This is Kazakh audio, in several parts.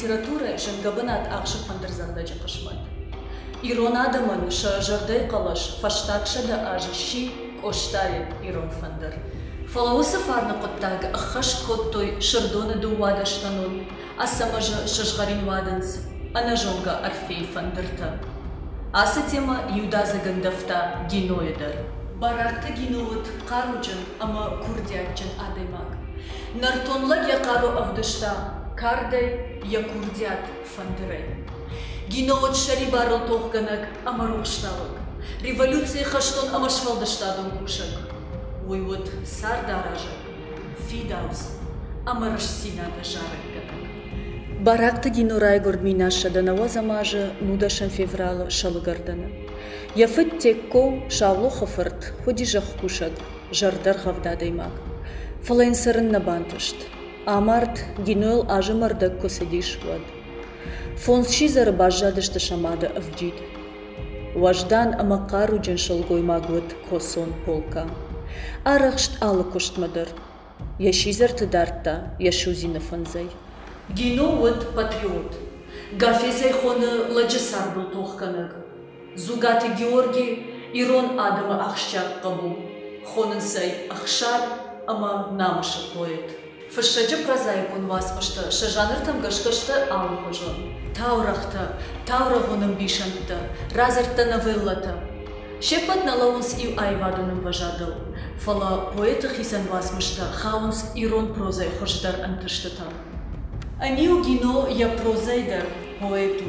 литература жангабынат ақшы фандырзағда жақышмад. Ирон адамын жардай қалаш фаштақшада ажыши оштари ирон фандыр. Фалаусы фарны қоттаг қаш коттой шырдоны дуадаштанун, асамажы шашғарин ваданс, анажонга арфей фандырта. Асы тема юдазы гындафта геноидар. Баракты геноид қаруджын, ама курдиатчын адаймак. Нартонлаг я қару авдышта, кардай я курдиат фандырай. Геноид шари барыл тоғганак, ама рухшталык. Революция хаштон ама швалдаштадын кушак. Ойвод сардаражак, фидаус, ама рашсинада жарак ганак. Баракты генорай гордминаша данава замажа нудашан феврала шалыгардана. Яфыт текко шавло хафырт, ходи жах кушак, жардар гавдадаймак. Фалайн сырын набантышт. Амарт генойл ажымардак косадиш вад. Фонс шизар бажадышты шамада авджид. Важдан амакару джен шалгой магват косон полка. Арахшт алы коштмадар. Я шизар тыдарта, я шузина фанзай. Геноид патриот. Гафезай хоны ладжасар был тохканаг. Зугаты Георгий ирон адама ахшчак кабу. Хонынсай ахшар, ама намаша поэт. Фашаджа прозаикун васмашта, шажаныр там гашкашта алы хожон. Таурахта, таурагоным бишанта, разарта новеллата. Шепат на лаунс ив айвадуным важадал. Фала поэта хисан васмашта, хаунс ирон прозай хождар антыштатам. Аниу гино я прозайдар поэту.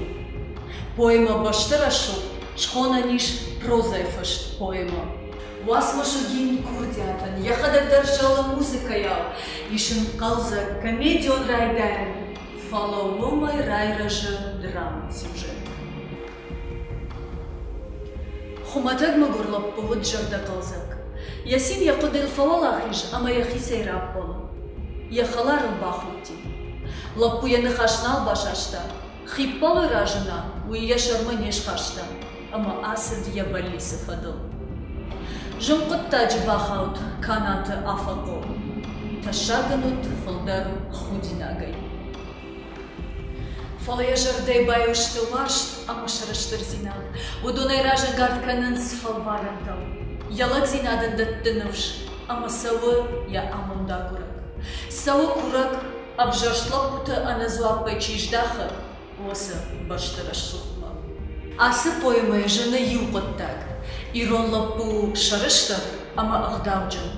Поэма баштарашу, шхона ниш прозай фашт поэма. Васмашу гин курдиатан, я хадагдар жала музыка я. Ишин калза комедион райдан. Фалаумай райража драм сюжет. Хуматаг магурлап повод жарда калзак. Ясин я кудел фавалахиш, ама я хисей раппала. Я халарл бахути. Лапу я нахашнал башашта. Хиппалы ражана, уи я шарманеш хашта. Ама асад я балиса фадал. Жумкуттач бахаут каната афако. Ташаганут фалдару худинагай. Фала я жардай баюшты лашт, ама шараштыр зинал. Удунай ража гардканын сфалварантал. Ялак зинадан даттынывш, ама савы я амунда курак. Савы курак обжашлап пута аназуапай чиждаха, оса баштараш сухма. Асы поемай жена юпаттак. Ирон лапу шарыштар, ама ахдавджан.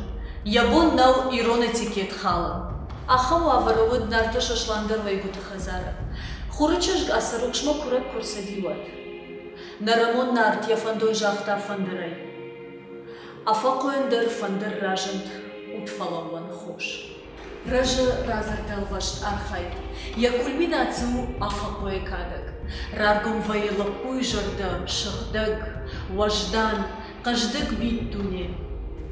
Ябон нау ирон этикет халан. Ахау аваровыд нарта шашландар вайгута хазара. Хурычашг асарукшма курак курсадиват. Нарамон нарт яфандой жахта фандырай. Афакоендар фандыр ражант утфалаван хош. Ража разардал вашт архайт. Я кульминацию афакое кадак. Раргум ваелапуй жарда шахдаг, важдан, каждык бит туне.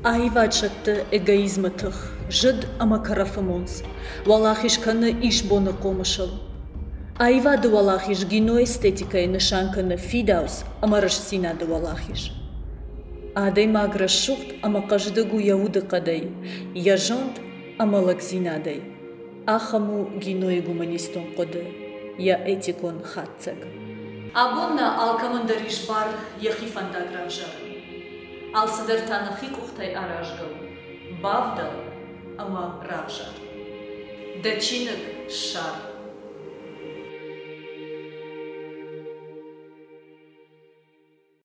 Айвачатты эгоизматых, жид амакарафамонс. Валахишканы ишбоны комышыл. Айвады валахиш гино эстетика и нышанканы фидаус, амараш синады валахиш. Адай маграш шухт, ама каждыгу яуды кадай. Яжант, ама лакзинадай. Ахаму гино и гуманистон коды. Я этикон хатцак. Абонна алкамандариш бар яхифанда гравжар. Алсадар танахи кухтай аражгал. Бавдал, ама равжар. Дачинак шар.